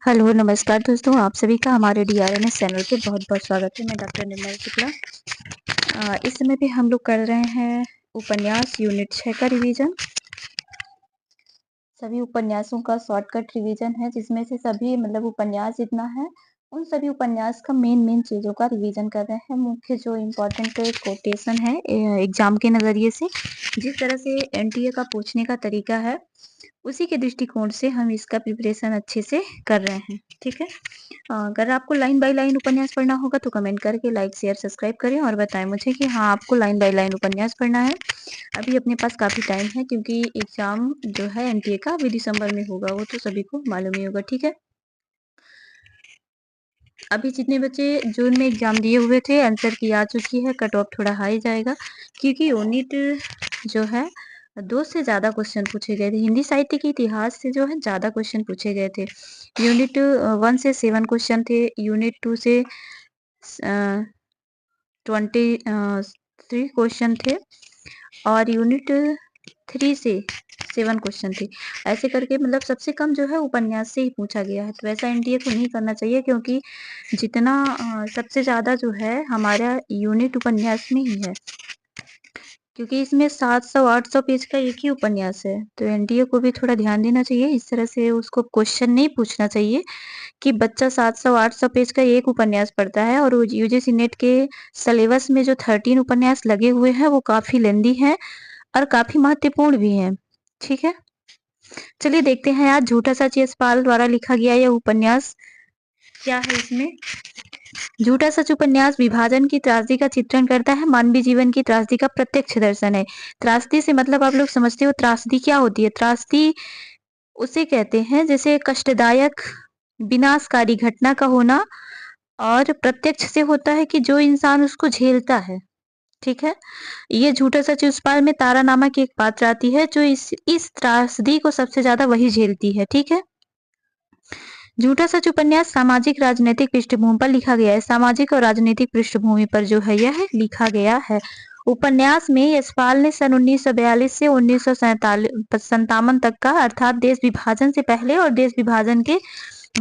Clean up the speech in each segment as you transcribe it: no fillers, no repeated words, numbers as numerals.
Hello, नमस्कार दोस्तों, आप सभी का हमारे डीआरएनएस चैनल पे बहुत-बहुत स्वागत है। मैं डॉक्टर निर्मल शुक्ला। इस समय पे हम लोग कर रहे हैं उपन्यास यूनिट 6 का रिवीजन। सभी उपन्यासों का शॉर्टकट रिवीजन है, जिसमें से सभी मतलब उपन्यास जितना है, उन सभी उपन्यास का मेन चीज़ों का रिवीजन कर रहे हैं। मुख्य जो इम्पोर्टेंट कोटेशन है एग्ज़ाम के नज़रिए से, जिस तरह से एनटीए का पूछने का तरीका है, उसी के दृष्टिकोण से हम इसका प्रिपरेशन अच्छे से कर रहे हैं, ठीक है? अगर आपको लाइन बाय लाइन उपन्यास पढ़ना होगा तो कमेंट करके लाइक, शेयर, सब्सक्राइब करें और बताएं मुझे कि हाँ, आपको लाइन बाय लाइन उपन्यास पढ़ना है। अभी अपने पास काफ़ी टाइम है क्योंकि एग्ज़ाम जो है एनटीए का अभी दिसंबर में होगा, वो तो सभी को मालूम ही होगा, ठीक है? अभी जितने बच्चे जून में एग्ज़ाम दिए हुए थे, आंसर की आ चुकी है, कट ऑफ थोड़ा हाई जाएगा क्योंकि यूनिट जो है 2 से ज़्यादा क्वेश्चन पूछे गए थे। हिंदी साहित्य के इतिहास से जो है ज़्यादा क्वेश्चन पूछे गए थे। यूनिट 1 से 7 क्वेश्चन थे, यूनिट 2 से 23 क्वेश्चन थे और यूनिट 3 से 7 क्वेश्चन थे। ऐसे करके मतलब सबसे कम जो है उपन्यास से ही पूछा गया है। तो ऐसा एनटीए को नहीं करना चाहिए क्योंकि जितना सबसे ज़्यादा जो है हमारा यूनिट उपन्यास में ही है। क्योंकि इसमें 700-800 पेज का एक ही उपन्यास है। तो एनटीए को भी थोड़ा ध्यान देना चाहिए। इस तरह से उसको क्वेश्चन नहीं पूछना चाहिए कि बच्चा 700-800 पेज का एक उपन्यास पढ़ता है और यूजीसी नेट के सिलेबस में जो 13 उपन्यास लगे हुए हैं वो काफ़ी लेंदी हैं और काफ़ी महत्वपूर्ण भी हैं। ठीक है? चलिए देखते हैं आज झूठा सच यशपाल द्वारा लिखा गया यह उपन्यास क्या है इसमें। झूठा सच उपन्यास विभाजन की त्रासदी का चित्रण करता है। मानवीय जीवन की त्रासदी का प्रत्यक्ष दर्शन है। त्रासदी से मतलब आप लोग समझते हो त्रासदी क्या होती है? त्रासदी उसे कहते हैं जैसे कष्टदायक विनाशकारी घटना का होना और प्रत्यक्ष से होता है कि जो इंसान उसको झेलता है। ठीक है? ये झूठा सच यशपाल में तारा नामक एक पात्र आती है जो इस त्रासदी को सबसे ज्यादा वही झेलती है। ठीक है? झूठा सच उपन्यास सामाजिक राजनीतिक पृष्ठभूमि पर लिखा गया है। सामाजिक और राजनीतिक पृष्ठभूमि पर जो है यह लिखा गया है। उपन्यास में यशपाल ने सन 1942 से 1957 तक का अर्थात देश विभाजन से पहले और देश विभाजन के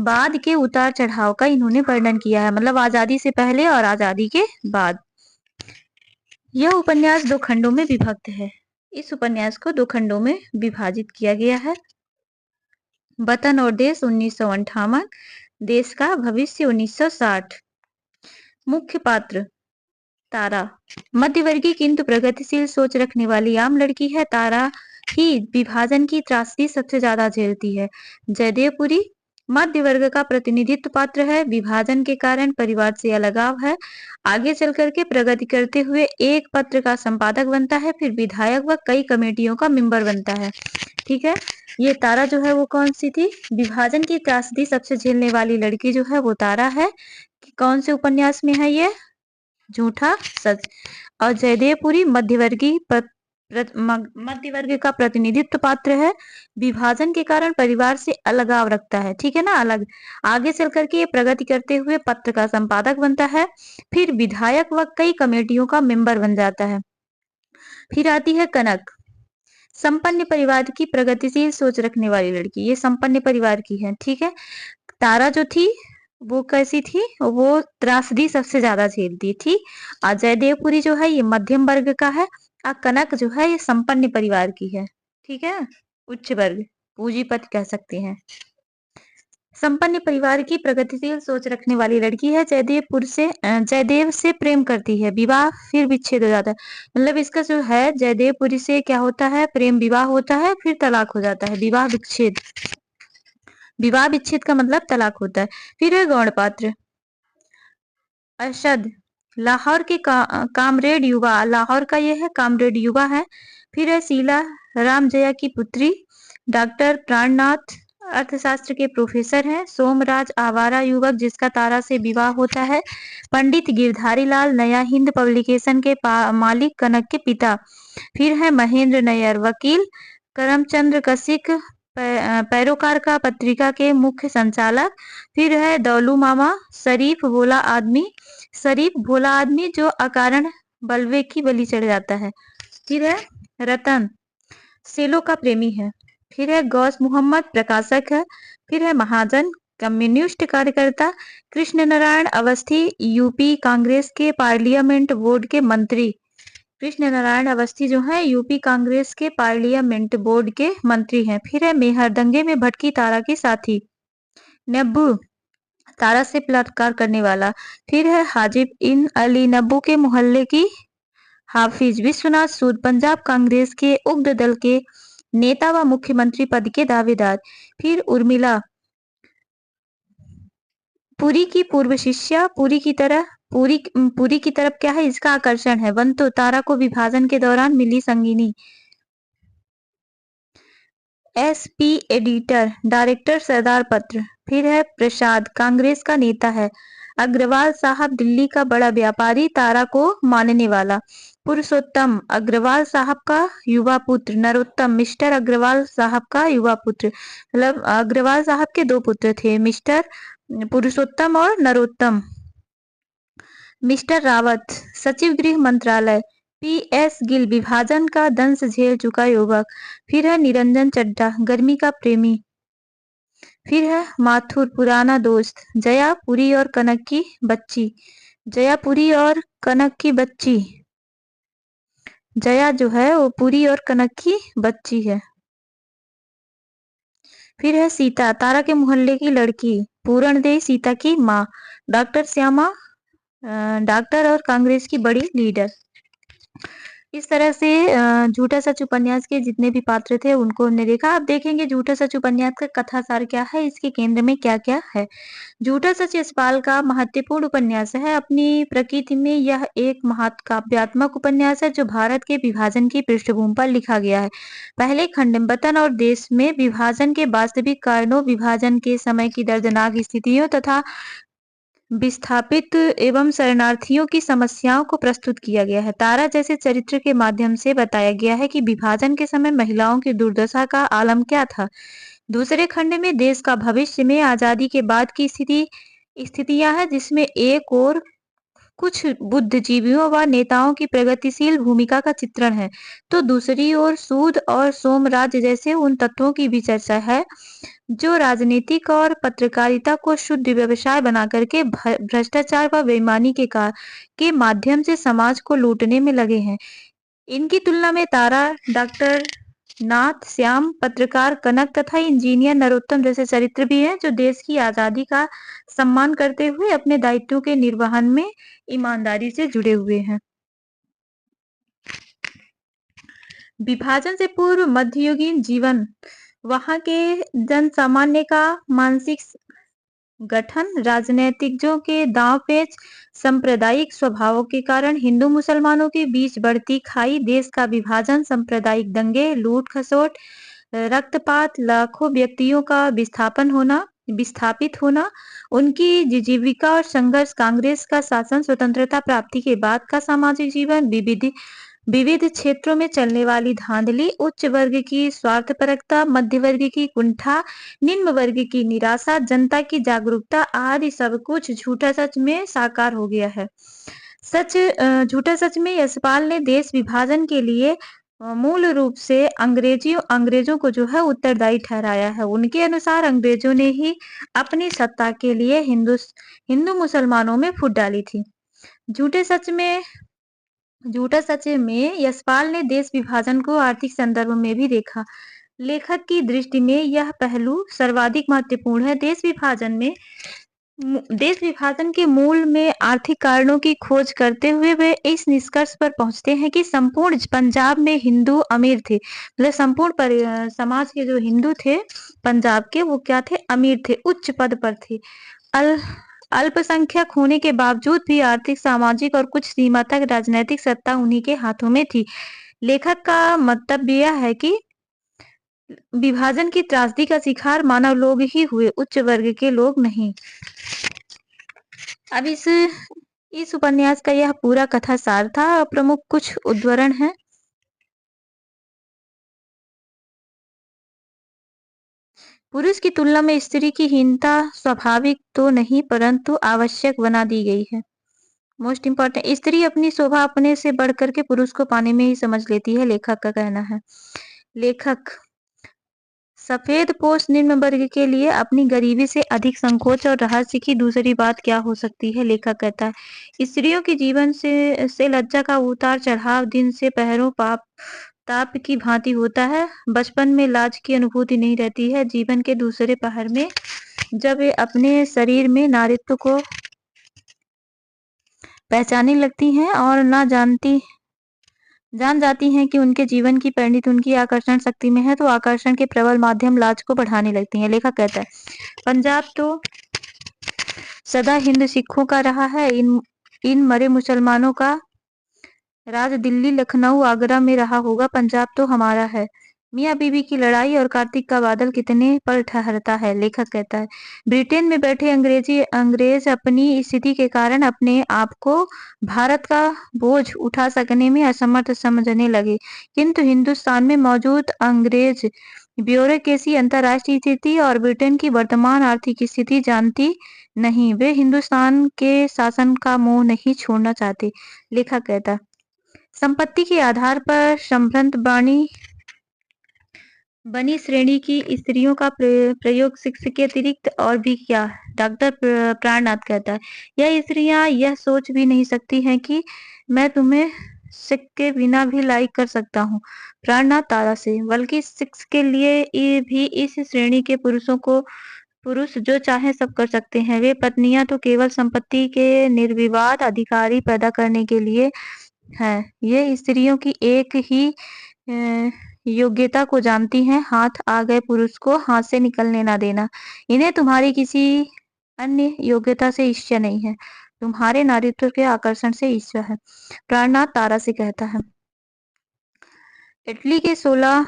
बाद के उतार चढ़ाव का इन्होंने वर्णन किया है। मतलब आजादी से पहले और आजादी के बाद। यह उपन्यास 2 खंडों में विभक्त है। इस उपन्यास को 2 खंडों में विभाजित किया गया है। वतन और देश 1958, देश का भविष्य 1960। मुख्य पात्र तारा मध्यवर्गीय किंतु प्रगतिशील सोच रखने वाली आम लड़की है। तारा ही विभाजन की त्रासदी सबसे ज्यादा झेलती है। जयदेवपुरी मध्य वर्ग का प्रतिनिधित्व पात्र है। विभाजन के कारण परिवार से अलगाव है। आगे चल करके प्रगति करते हुए एक पत्र का संपादक बनता है, फिर विधायक व कई कमेटियों का मेंबर बनता है। ठीक है? ये तारा जो है वो कौन सी थी? विभाजन की त्रासदी सबसे झेलने वाली लड़की जो है वो तारा है। कौन से उपन्यास में है ये? झूठा सच। और जयदेवपुरी मध्य वर्ग का प्रतिनिधित्व पात्र है। विभाजन के कारण परिवार से अलगाव रखता है। ठीक है ना? अलग। आगे चल करके ये प्रगति करते हुए पत्र का संपादक बनता है, फिर विधायक व कई कमेटियों का मेंबर बन जाता है। फिर आती है कनक, संपन्न परिवार की प्रगतिशील सोच रखने वाली लड़की। ये संपन्न परिवार की है। ठीक है? तारा जो थी वो कैसी थी? वो त्रासदी सबसे ज्यादा झेलती थी। और जयदेवपुरी जो है ये मध्यम वर्ग का है और कनक जो है ये संपन्न परिवार की है। ठीक है? उच्च वर्ग, पूंजीपति कह सकते हैं। संपन्न परिवार की प्रगतिशील सोच रखने वाली लड़की है। जयदेव से प्रेम करती है। विवाह फिर विच्छेद हो जाता है। मतलब इसका जो है जयदेवपुरी से क्या होता है? प्रेम विवाह होता है, फिर तलाक हो जाता है। विवाह विच्छेद। विवाह विच्छेद का मतलब तलाक होता है। फिर है गौण पात्र अरशद, लाहौर के कामरेड युवा। लाहौर का ये है कामरेड युवा है। फिर है शीला, राम जया की पुत्री। डॉक्टर प्राणनाथ अर्थशास्त्र के प्रोफेसर हैं। सोमराज आवारा युवक जिसका तारा से विवाह होता है। पंडित गिरधारी लाल नया हिंद पब्लिकेशन के मालिक कनक के पिता। फिर है महेंद्र नैयर वकील। करमचंद्र कशिक पैरोकार का पत्रिका के मुख्य संचालक। फिर है दौलू मामा, शरीफ भोला आदमी जो अकारण बलवे की बलि चढ़ जाता है। फिर है रतन, सेलो का प्रेमी है। फिर है गौस मोहम्मद, प्रकाशक है। फिर है महाजन, कम्युनिस्ट कार्यकर्ता कृष्ण नारायण अवस्थी यूपी कांग्रेस के पार्लियामेंट बोर्ड के मंत्री। कृष्ण नारायण अवस्थी जो है यूपी कांग्रेस के पार्लियामेंट बोर्ड के मंत्री हैं। फिर है मेहर दंगे में भटकी तारा की साथी। नब्बू तारा से बलात्कार करने वाला। फिर है हाजिब इन अली नब्बू के मोहल्ले की हाफिज। विश्वनाथ सूद पंजाब कांग्रेस के उग्र दल के नेता व मुख्यमंत्री पद के दावेदार। फिर उर्मिला पुरी की पूर्व शिष्या। पूरी की तरफ क्या है इसका आकर्षण है। वंतो तारा को विभाजन के दौरान मिली संगिनी। एसपी एडिटर डायरेक्टर सरदार पत्र। फिर है प्रसाद कांग्रेस का नेता है। अग्रवाल साहब दिल्ली का बड़ा व्यापारी तारा को मानने वाला। पुरुषोत्तम अग्रवाल साहब का युवा पुत्र। नरोत्तम मिस्टर अग्रवाल साहब का युवा पुत्र। मतलब अग्रवाल साहब के दो पुत्र थे, मिस्टर पुरुषोत्तम और नरोत्तम। मिस्टर रावत सचिव गृह मंत्रालय। पीएस गिल विभाजन का दंश झेल चुका युवक। फिर है निरंजन चड्ढा गर्मी का प्रेमी। फिर है माथुर पुराना दोस्त। जया पुरी और कनक की बच्ची। जया पुरी और कनक की बच्ची। जया जो है वो पुरी और कनक की बच्ची है। फिर है सीता तारा के मोहल्ले की लड़की। पूरणदेवी सीता की माँ। डॉक्टर श्यामा डॉक्टर और कांग्रेस की बड़ी लीडर। इस तरह से झूठा सच उपन्यास के जितने भी पात्र थे उनको हमने देखा। अब देखेंगे झूठा सच उपन्यास का कथासार क्या है, इसके केंद्र में क्या क्या है। झूठा सच यशपाल का महत्वपूर्ण उपन्यास है। अपनी प्रकृति में यह एक महाकाव्यात्मक उपन्यास है जो भारत के विभाजन की पृष्ठभूमि पर लिखा गया है। पहले खंड वतन और देश में विभाजन के वास्तविक कारणों, विभाजन के समय की दर्दनाक स्थितियों तथा विस्थापित एवं शरणार्थियों की समस्याओं को प्रस्तुत किया गया है। तारा जैसे चरित्र के माध्यम से बताया गया है कि विभाजन के समय महिलाओं की दुर्दशा का आलम क्या था। दूसरे खंड में देश का भविष्य में आजादी के बाद की स्थितियां हैं, जिसमें एक और कुछ बुद्धिजीवियों व नेताओं की प्रगतिशील भूमिका का चित्रण है, तो दूसरी ओर सूद और सोमराज जैसे उन तत्वों की भी चर्चा है जो राजनीतिक और पत्रकारिता को शुद्ध व्यवसाय बना करके भ्रष्टाचार व बेईमानी के माध्यम से समाज को लूटने में लगे हैं। इनकी तुलना में तारा, डॉक्टर नाथ श्याम, पत्रकार कनक तथा इंजीनियर नरोत्तम जैसे चरित्र भी हैं जो देश की आजादी का सम्मान करते हुए अपने दायित्वों के निर्वहन में ईमानदारी से जुड़े हुए हैं। विभाजन से पूर्व मध्ययुगीन जीवन, वहां के जन सामान्य का मानसिक गठन, राजनीतिज्ञों के दांव-पेच, सांप्रदायिक स्वभावों के कारण हिंदू मुसलमानों के बीच बढ़ती खाई, देश का विभाजन, सांप्रदायिक दंगे, लूट-खसोट, रक्तपात, लाखों व्यक्तियों का विस्थापित होना, उनकी जीविका और संघर्ष, कांग्रेस का शासन, स्वतंत्रता प्राप्ति के बाद का सामाजिक जीवन, विविध क्षेत्रों में चलने वाली धांधली, उच्च वर्ग की स्वार्थपरकता, मध्य वर्ग की कुंठा, निम्न वर्ग की निराशा, जनता की जागरूकता आदि सब कुछ झूठा सच में साकार हो गया है। झूठा सच में यशपाल ने देश विभाजन के लिए मूल रूप से अंग्रेजों को जो है उत्तरदायी ठहराया है। उनके अनुसार अंग्रेजों ने ही अपनी सत्ता के लिए हिंदू मुसलमानों में फूट डाली थी। झूठा सच में यशपाल ने देश विभाजन को आर्थिक संदर्भ में भी देखा। लेखक की दृष्टि में यह पहलू सर्वाधिक महत्वपूर्ण है। देश विभाजन के मूल में आर्थिक कारणों की खोज करते हुए वे इस निष्कर्ष पर पहुंचते हैं कि संपूर्ण पंजाब में हिंदू अमीर थे। मतलब संपूर्ण समाज के जो हिंदू थे पंजाब के, वो क्या थे? अमीर थे, उच्च पद पर थे। अल्पसंख्यक होने के बावजूद भी आर्थिक, सामाजिक और कुछ सीमा तक राजनीतिक सत्ता उन्हीं के हाथों में थी। लेखक का मतलब यह है कि विभाजन की त्रासदी का शिकार मानव लोग ही हुए, उच्च वर्ग के लोग नहीं। अब इस उपन्यास का यह पूरा कथा सार था। प्रमुख कुछ उद्धरण है। पुरुष की तुलना में स्त्री की हीनता स्वाभाविक तो नहीं परंतु आवश्यक बना दी गई है। मोस्ट इंपॉर्टेंट, स्त्री अपनी शोभा अपने से बढ़कर के पुरुष को पाने में ही समझ लेती है, लेखक का कहना है। लेखक सफेद पोष निम्न वर्ग के लिए अपनी गरीबी से अधिक संकोच और रहस्य की दूसरी बात क्या हो सकती है? लेखक कहता है स्त्रियों के जीवन से लज्जा का उतार चढ़ाव दिन से पहरों पाप ताप की भांति होता है। बचपन में लाज की अनुभूति नहीं रहती है। जीवन के दूसरे पहर में जब वे अपने शरीर में नारित्व को पहचानने लगती हैं और जान जाती हैं कि उनके जीवन की परिणति उनकी आकर्षण शक्ति में है, तो आकर्षण के प्रबल माध्यम लाज को बढ़ाने लगती हैं। लेखक कहता है पंजाब तो सदा हिंद सिखों का रहा है। इन मरे मुसलमानों का राज दिल्ली लखनऊ आगरा में रहा होगा, पंजाब तो हमारा है। मियाँ बीवी की लड़ाई और कार्तिक का बादल कितने पर ठहरता है। लेखक कहता है ब्रिटेन में बैठे अंग्रेज अपनी स्थिति के कारण अपने आप को भारत का बोझ उठा सकने में असमर्थ समझने लगे, किंतु हिंदुस्तान में मौजूद अंग्रेज ब्यूरोक्रेसी अंतर्राष्ट्रीय स्थिति और ब्रिटेन की वर्तमान आर्थिक स्थिति जानती नहीं। वे हिंदुस्तान के शासन का मोह नहीं छोड़ना चाहते। लेखक कहता संपत्ति के आधार पर संभ्रांत बनी श्रेणी की स्त्रियों का प्रयोग शिक्षा के अतिरिक्त और भी क्या? डॉक्टर प्राणनाथ कहता है यह स्त्रियां यह सोच भी नहीं सकती हैं कि मैं तुम्हें सिख के बिना भी लाइक कर सकता हूँ। प्राणनाथ तारा से बल्कि सिक्स के लिए भी इस श्रेणी के पुरुष जो चाहे सब कर सकते हैं। वे पत्नियां तो केवल संपत्ति के निर्विवाद अधिकारी पैदा करने के लिए है। ये स्त्रियों की एक ही योग्यता को जानती हैं, हाथ आ गए पुरुष को हाथ से निकलने ना देना। इन्हें तुम्हारी किसी अन्य योग्यता से ईर्ष्या नहीं है, तुम्हारे नारीत्व के आकर्षण से ईर्ष्या है। प्राणनाथ तारा से कहता है इटली के 16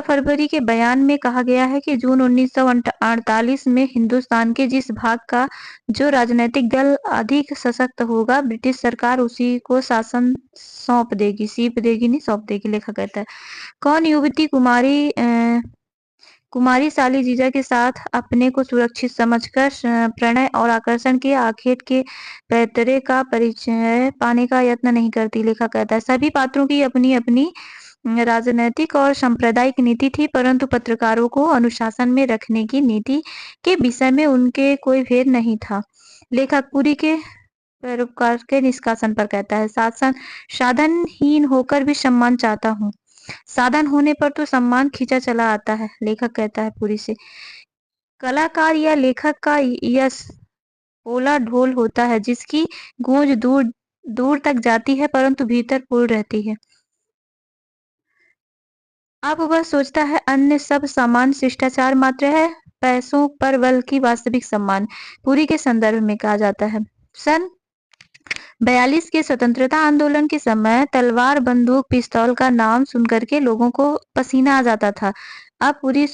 फरवरी के बयान में कहा गया है कि जून 1948 में हिंदुस्तान के जिस भाग का जो राजनीतिक दल अधिक सशक्त होगा, ब्रिटिश सरकार उसी को शासन सौंप देगी। लेखक कहता है कौन युवती कुमारी साली जीजा के साथ अपने को सुरक्षित समझकर प्रणय और आकर्षण के आखेट के पैतरे का परिचय पाने का यत्न नहीं करती। लेखक कहता है सभी पात्रों की अपनी अपनी राजनैतिक और सांप्रदायिक नीति थी, परंतु पत्रकारों को अनुशासन में रखने की नीति के विषय में उनके कोई भेद नहीं था। लेखक पूरी के पैरोकार के निष्कासन पर कहता है साधनहीन होकर भी सम्मान चाहता हूँ, साधन होने पर तो सम्मान खींचा चला आता है। लेखक कहता है पूरी से कलाकार या लेखक का यश ओला ढोल होता है जिसकी गूंज दूर दूर तक जाती है परंतु भीतर पूर्ण रहती है। अब वह सोचता है अन्य सब सामान शिष्टाचार मात्र है, पैसों पर बल की वास्तविक सम्मान। पूरी के संदर्भ में कहा जाता है सन 42 के स्वतंत्रता आंदोलन के समय तलवार बंदूक पिस्तौल का नाम सुनकर के लोगों को पसीना आ जाता था। अब पूरी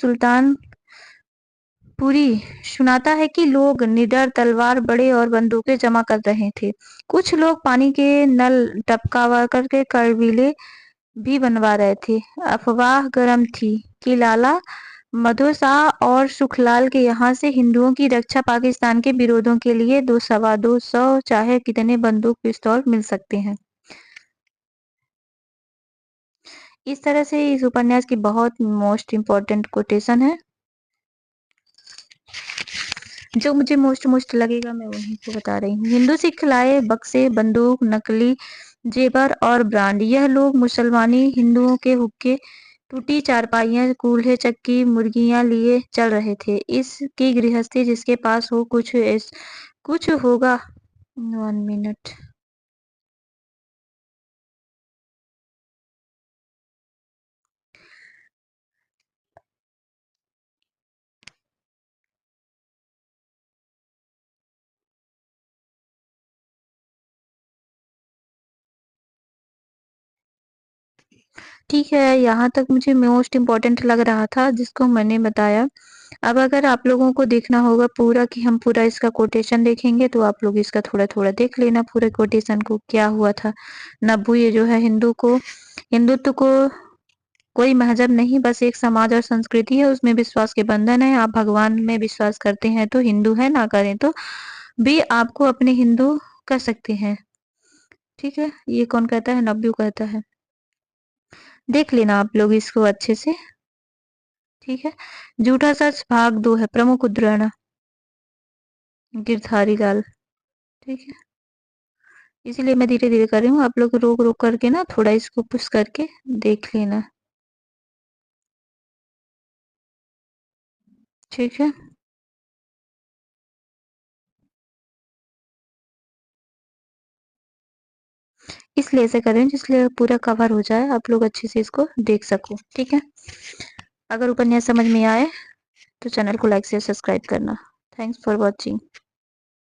सुनाता है कि लोग निडर तलवार बड़े और बंदूकें जमा कर रहे थे। कुछ लोग पानी के नल टपका करके करविले भी बनवा रहे थे। अफवाह गर्म थी कि लाला मधो शाह और सुखलाल के यहाँ से हिंदुओं की रक्षा पाकिस्तान के विरोधों के लिए 200 चाहे कितने बंदूक पिस्तौल मिल सकते हैं। इस तरह से इस उपन्यास की बहुत मोस्ट इम्पोर्टेंट कोटेशन है। जो मुझे मोस्ट लगेगा मैं वहीं को बता रही हूँ। हिंदू सिख लाए बक्से बंदूक नकली जेवर और ब्रांड। यह लोग मुसलमानी हिंदुओं के हुक्के टूटी चारपाइयाँ कूल्हे चक्की मुर्गियाँ लिए चल रहे थे। इसकी गृहस्थी जिसके पास हो कुछ होगा। 1 मिनट। ठीक है, यहाँ तक मुझे मोस्ट इम्पोर्टेंट लग रहा था जिसको मैंने बताया। अब अगर आप लोगों को देखना होगा पूरा कि हम पूरा इसका कोटेशन देखेंगे तो आप लोग इसका थोड़ा-थोड़ा देख लेना पूरे कोटेशन को क्या हुआ था। नब्बू ये जो है हिंदुत्व को कोई मज़हब नहीं बस एक समाज और संस्कृति है, उसमें विश्वास के बंधन है। आप भगवान में विश्वास करते हैं तो हिंदू हैं, ना करें तो भी आपको अपने हिंदू कर सकते हैं। ठीक है, ये कौन कहता है? नब्बू कहता है। देख लेना आप लोग इसको अच्छे से। ठीक है। झूठा सच भाग 2 है, प्रमुख उद्धरण गिरधारी लाल। ठीक है, इसीलिए मैं धीरे धीरे कर रही हूँ, आप लोग रोक रोक करके ना थोड़ा इसको पुश करके देख लेना। ठीक है, इसलिए ऐसे कर रही हूँ जिसलिए पूरा कवर हो जाए, आप लोग अच्छे से इसको देख सको। ठीक है, अगर उपन्यास समझ में आए तो चैनल को लाइक शेयर सब्सक्राइब करना। Thanks for watching.